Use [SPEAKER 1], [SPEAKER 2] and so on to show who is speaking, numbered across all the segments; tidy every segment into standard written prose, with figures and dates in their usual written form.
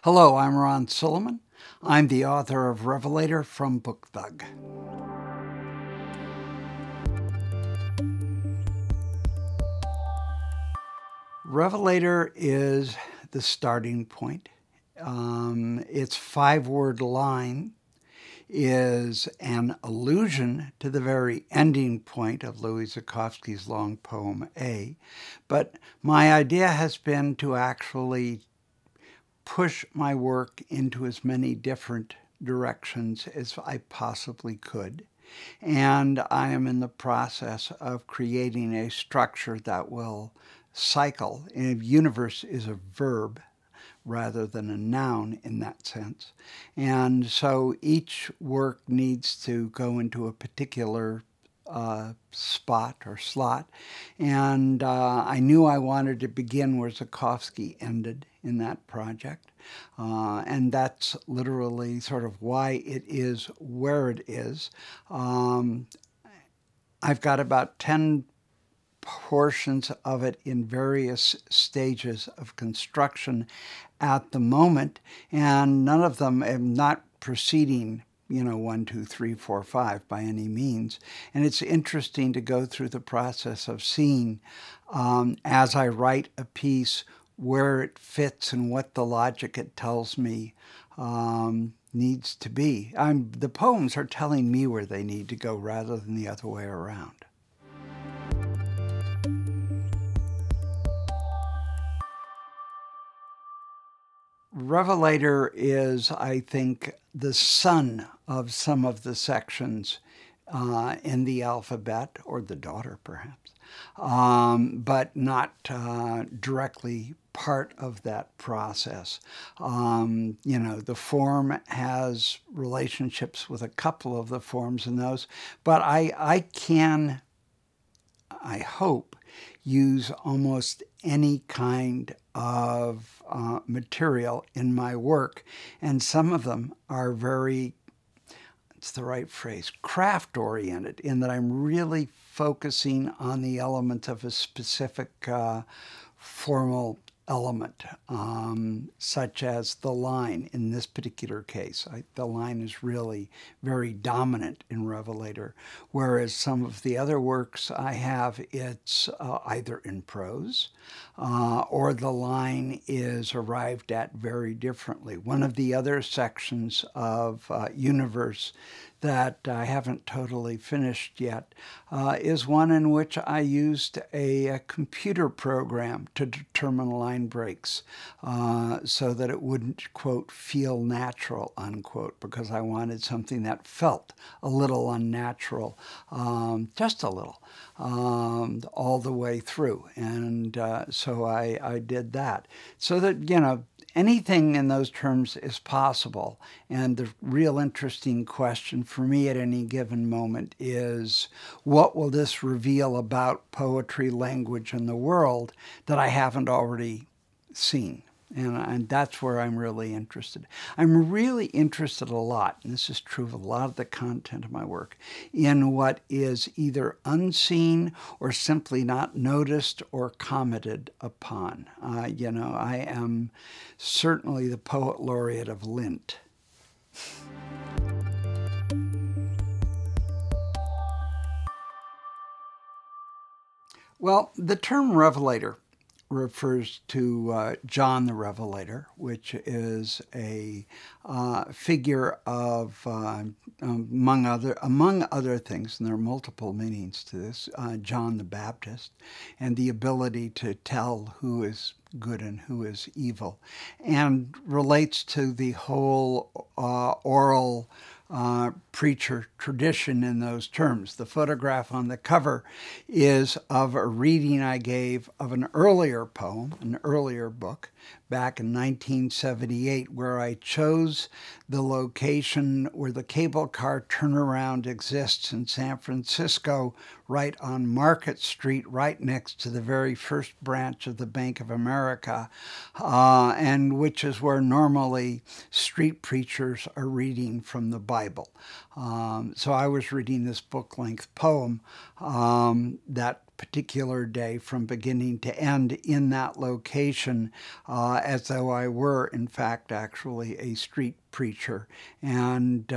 [SPEAKER 1] Hello, I'm Ron Silliman. I'm the author of Revelator from BookThug. Revelator is the starting point. Its five-word line is an allusion to the very ending point of Louis Zukofsky's long poem A, but my idea has been to actually push my work into as many different directions as I possibly could. And I am in the process of creating a structure that will cycle. And universe is a verb rather than a noun in that sense. And so each work needs to go into a particular spot or slot. And I knew I wanted to begin where Zukofsky ended in that project. And that's literally sort of why it is where it is. I've got about 10 portions of it in various stages of construction at the moment, and none of them am not proceeding 1, 2, 3, 4, 5 by any means. And it's interesting to go through the process of seeing, as I write a piece, where it fits and what the logic it tells me needs to be. The poems are telling me where they need to go rather than the other way around. Revelator is, I think, the son of some of the sections in the alphabet, or the daughter perhaps, but not directly part of that process. The form has relationships with a couple of the forms in those, but I can, I hope, use almost any kind of material in my work, and some of them are very, it's the right phrase, craft-oriented, in that I'm really focusing on the element of a specific formal element, such as the line in this particular case. The line is really very dominant in Revelator, whereas some of the other works I have, it's either in prose or the line is arrived at very differently. One of the other sections of Universe that I haven't totally finished yet is one in which I used a computer program to determine line breaks so that it wouldn't, quote, feel natural, unquote, because I wanted something that felt a little unnatural, just a little, all the way through. And so I did that. So that, anything in those terms is possible. And the real interesting question for me at any given moment is, what will this reveal about poetry, language, and the world that I haven't already seen? And that's where I'm really interested. I'm really interested a lot, and this is true of a lot of the content of my work, in what is either unseen or simply not noticed or commented upon. I am certainly the poet laureate of lint. Well, the term Revelator refers to John the Revelator, which is a figure of, among other things, and there are multiple meanings to this, John the Baptist, and the ability to tell who is good and who is evil, and relates to the whole oral preacher tradition in those terms. The photograph on the cover is of a reading I gave of an earlier poem, an earlier book, back in 1978, where I chose the location where the cable car turnaround exists in San Francisco, right on Market Street, right next to the very first branch of the Bank of America, and which is where normally street preachers are reading from the Bible. So I was reading this book-length poem that particular day from beginning to end in that location, as though I were, in fact, actually a street preacher. And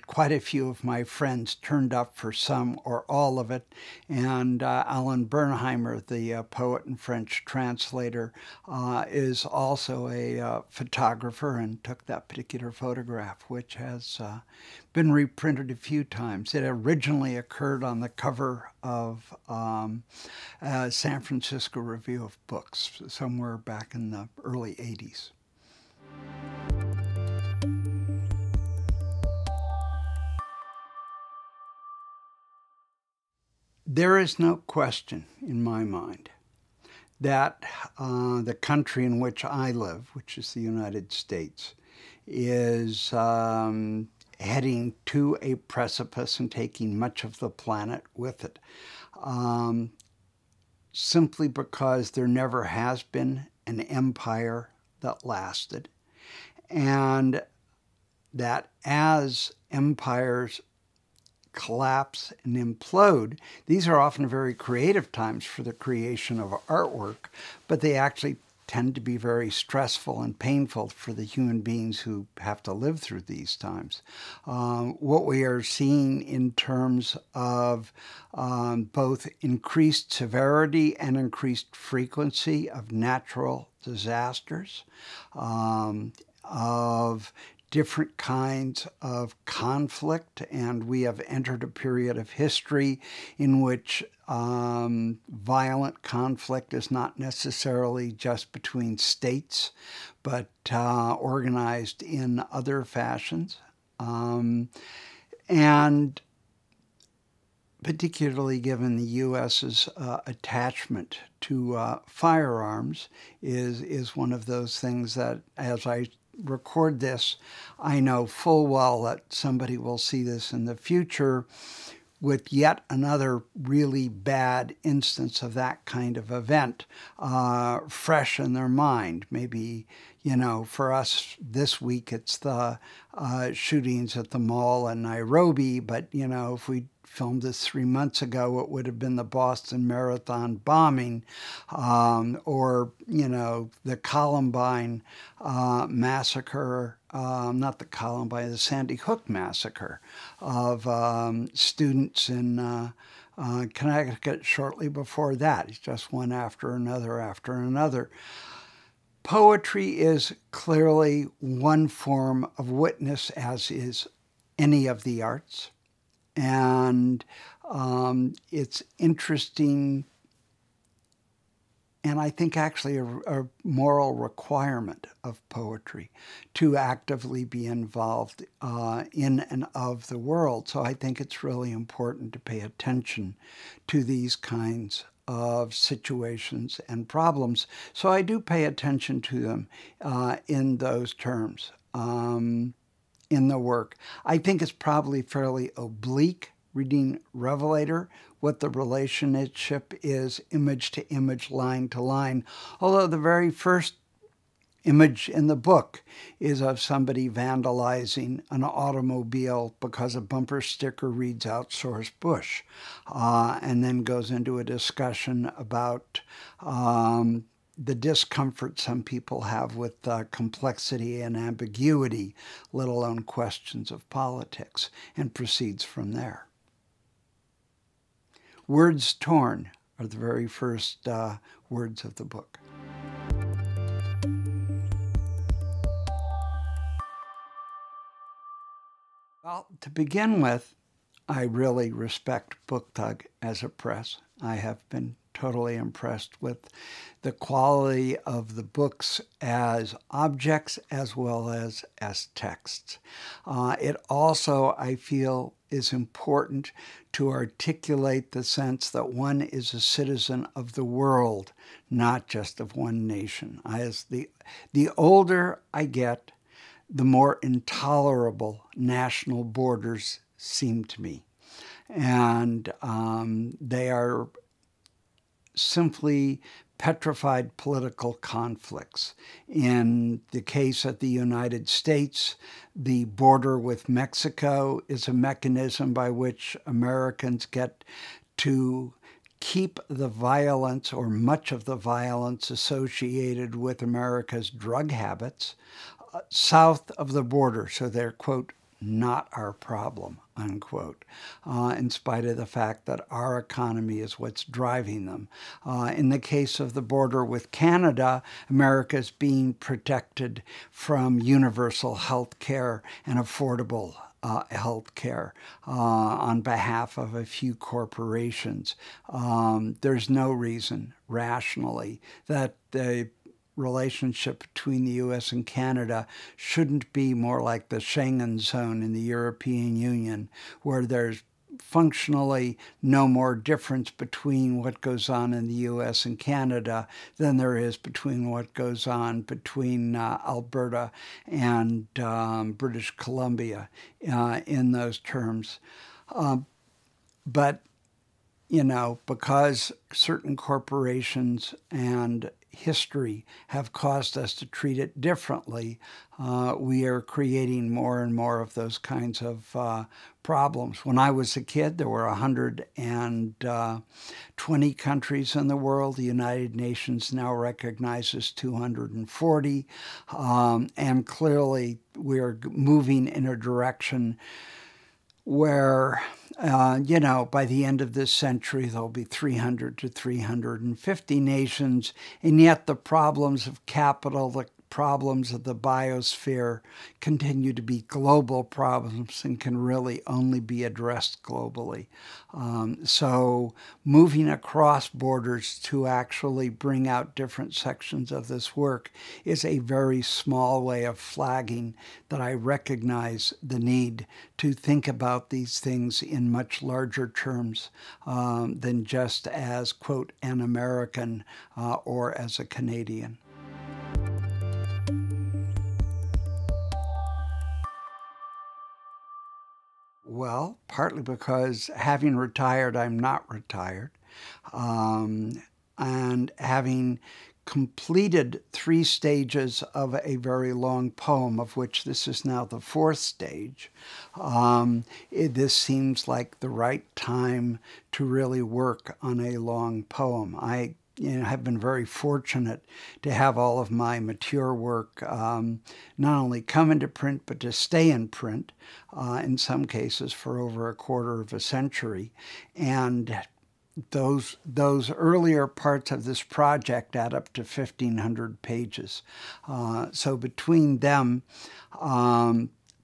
[SPEAKER 1] quite a few of my friends turned up for some or all of it. And Alan Bernheimer, the poet and French translator, is also a photographer and took that particular photograph, which has been reprinted a few times. It originally occurred on the cover of San Francisco Review of Books, somewhere back in the early 80s. There is no question in my mind that the country in which I live, which is the United States, is heading to a precipice and taking much of the planet with it, simply because there never has been an empire that lasted, and that as empires collapse and implode, these are often very creative times for the creation of artwork, but they actually tend to be very stressful and painful for the human beings who have to live through these times. What we are seeing in terms of both increased severity and increased frequency of natural disasters, of different kinds of conflict, and we have entered a period of history in which violent conflict is not necessarily just between states, but organized in other fashions. And particularly given the U.S.'s attachment to firearms is one of those things that, as I record this, I know full well that somebody will see this in the future with yet another really bad instance of that kind of event fresh in their mind. Maybe, for us this week it's the shootings at the mall in Nairobi, but, if we filmed this 3 months ago, it would have been the Boston Marathon bombing, or, the Columbine massacre, not the Columbine, the Sandy Hook massacre of students in Connecticut shortly before that. It's just one after another after another. Poetry is clearly one form of witness, as is any of the arts. And it's interesting, and I think actually a moral requirement of poetry to actively be involved in and of the world. So I think it's really important to pay attention to these kinds of situations and problems. So I do pay attention to them in those terms. In the work. I think it's probably fairly oblique, reading Revelator, what the relationship is image to image, line to line. Although the very first image in the book is of somebody vandalizing an automobile because a bumper sticker reads "Outsource Bush," and then goes into a discussion about the discomfort some people have with complexity and ambiguity, let alone questions of politics, and proceeds from there. Words torn are the very first words of the book. Well, to begin with, I really respect BookThug as a press. I have been totally impressed with the quality of the books as objects as well as texts. It also, I feel, is important to articulate the sense that one is a citizen of the world, not just of one nation. As the older I get, the more intolerable national borders seem to me. And they are simply petrified political conflicts. In the case of the United States, the border with Mexico is a mechanism by which Americans get to keep the violence or much of the violence associated with America's drug habits south of the border. So they're, quote, not our problem, unquote, in spite of the fact that our economy is what's driving them. In the case of the border with Canada, America is being protected from universal health care and affordable health care on behalf of a few corporations. There's no reason, rationally, that the relationship between the U.S. and Canada shouldn't be more like the Schengen zone in the European Union, where there's functionally no more difference between what goes on in the U.S. and Canada than there is between what goes on between Alberta and British Columbia in those terms. But, you know, because certain corporations and history have caused us to treat it differently, we are creating more and more of those kinds of problems. When I was a kid, there were 120 countries in the world. The United Nations now recognizes 240, and clearly we're moving in a direction where, you know, by the end of this century, there'll be 300 to 350 nations, and yet the problems of capital, the problems of the biosphere continue to be global problems and can really only be addressed globally. So moving across borders to actually bring out different sections of this work is a very small way of flagging that I recognize the need to think about these things in much larger terms than just as, quote, an American or as a Canadian. Well, partly because having retired, I'm not retired. And having completed 3 stages of a very long poem, of which this is now the 4th stage, this seems like the right time to really work on a long poem. I have been very fortunate to have all of my mature work not only come into print, but to stay in print, in some cases for over a quarter of a century. And those earlier parts of this project add up to 1,500 pages. So between them,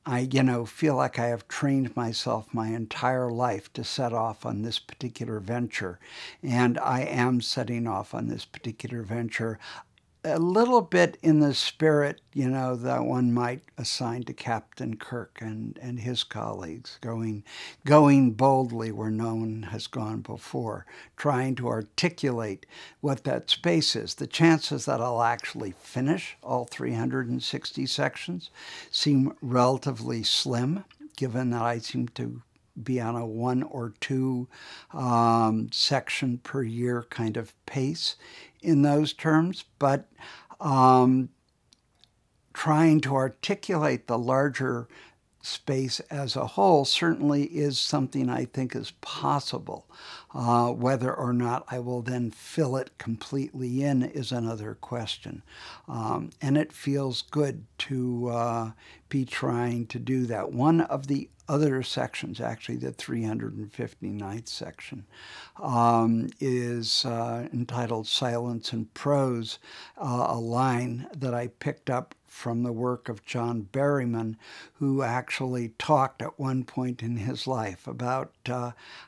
[SPEAKER 1] I, feel like I have trained myself my entire life to set off on this particular venture. And I am setting off on this particular venture a little bit in the spirit, that one might assign to Captain Kirk and his colleagues, going boldly where no one has gone before, trying to articulate what that space is. The chances that I'll actually finish all 360 sections seem relatively slim, given that I seem to be on a 1 or 2 section per year kind of pace in those terms, but trying to articulate the larger space as a whole certainly is something I think is possible. Whether or not I will then fill it completely in is another question. And it feels good to be trying to do that. One of the other sections, actually the 359th section, is entitled Silence and Prose, a line that I picked up from the work of John Berryman, who actually talked at one point in his life about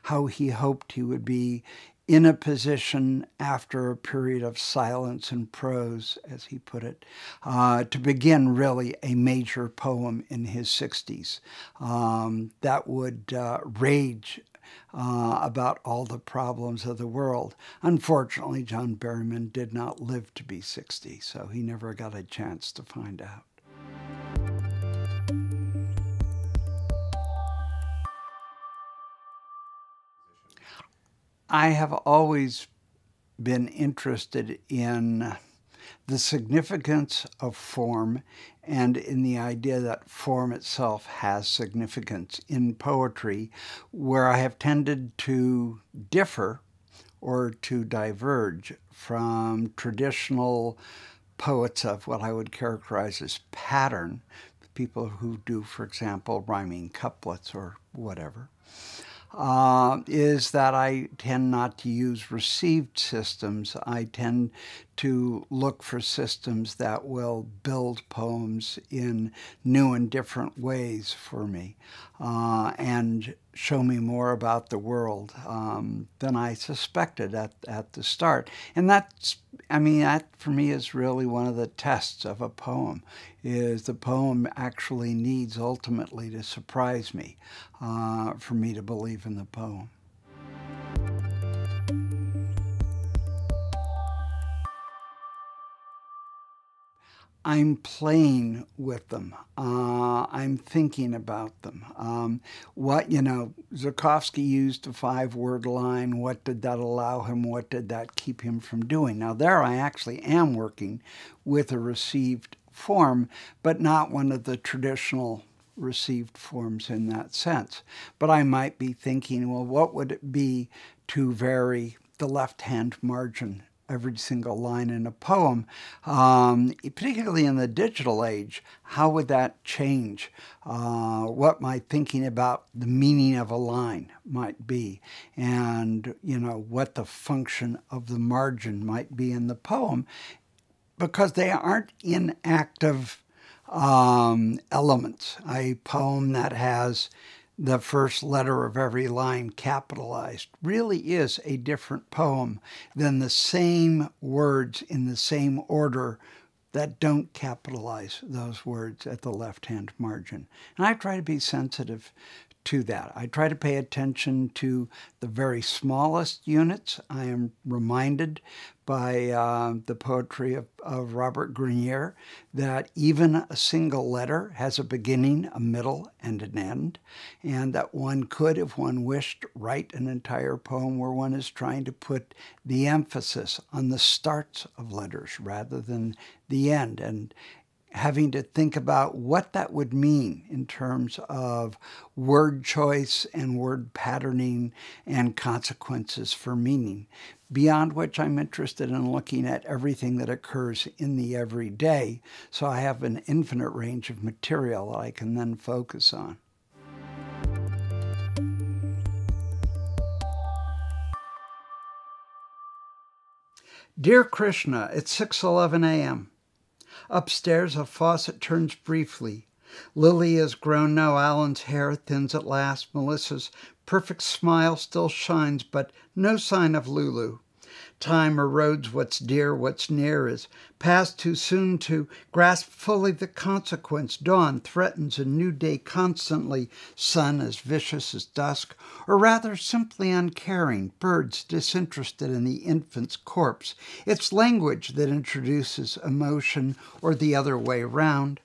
[SPEAKER 1] how he hoped he would be in a position after a period of silence and prose, as he put it, to begin really a major poem in his 60s that would rage about all the problems of the world. Unfortunately, John Berryman did not live to be 60, so he never got a chance to find out. I have always been interested in the significance of form and in the idea that form itself has significance in poetry, where I have tended to differ or to diverge from traditional poets of what I would characterize as pattern, people who do, for example, rhyming couplets or whatever, is that I tend not to use received systems. I tend to look for systems that will build poems in new and different ways for me, and show me more about the world than I suspected at the start. And that's, I mean, that for me is really one of the tests of a poem, is the poem actually needs ultimately to surprise me for me to believe in the poem. I'm playing with them. I'm thinking about them. Zhukovsky used a 5-word line. What did that allow him? What did that keep him from doing? Now there I actually am working with a received form, but not one of the traditional received forms in that sense. But I might be thinking, well, what would it be to vary the left-hand margin every single line in a poem, particularly in the digital age? How would that change what my thinking about the meaning of a line might be, and what the function of the margin might be in the poem, because they aren't inactive elements. A poem that has the first letter of every line capitalized really is a different poem than the same words in the same order that don't capitalize those words at the left-hand margin. And I try to be sensitive to that. I try to pay attention to the very smallest units. I am reminded by the poetry of Robert Creeley that even a single letter has a beginning, a middle, and an end, and that one could, if one wished, write an entire poem where one is trying to put the emphasis on the starts of letters rather than the end, and having to think about what that would mean in terms of word choice and word patterning and consequences for meaning, beyond which I'm interested in looking at everything that occurs in the everyday, so I have an infinite range of material that I can then focus on. Dear Krishna, it's 6:11 a.m. Upstairs, a faucet turns briefly. Lily has grown now. Alan's hair thins at last. Melissa's perfect smile still shines, but no sign of Lulu. Time erodes what's dear, what's near is passed too soon to grasp fully the consequence. Dawn threatens a new day constantly. Sun as vicious as dusk, or rather simply uncaring. Birds disinterested in the infant's corpse. It's language that introduces emotion, or the other way round.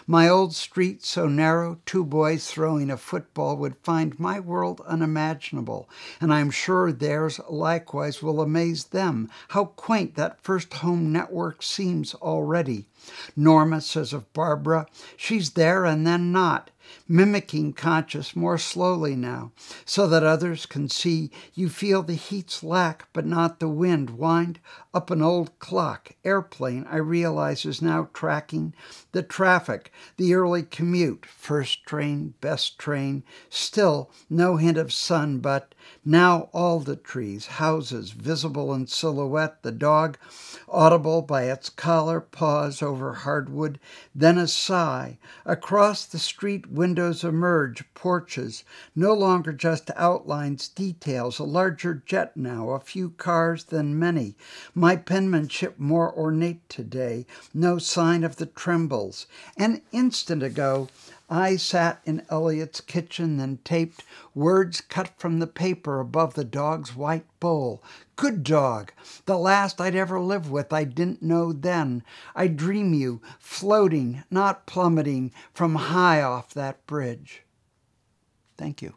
[SPEAKER 1] My old street so narrow, 2 boys throwing a football would find my world unimaginable, and I'm sure theirs likewise will amaze them. How quaint that first home network seems already. Norma says of Barbara, she's there and then not, mimicking conscious more slowly now, so that others can see. You feel the heat's lack, but not the wind. Wind up an old clock. Airplane, I realize, is now tracking the traffic, the early commute, first train, best train. Still no hint of sun, but now all the trees, houses visible in silhouette, the dog audible by its collar, pause over hardwood, then a sigh. Across the street, windows emerge, porches, no longer just outlines, details, a larger jet now, a few cars than many. My penmanship more ornate today, no sign of the trembles. An instant ago, I sat in Eliot's kitchen, then taped words cut from the paper above the dog's white bowl. Good dog, the last I'd ever live with. I didn't know then. I dream you floating, not plummeting, from high off that bridge. Thank you.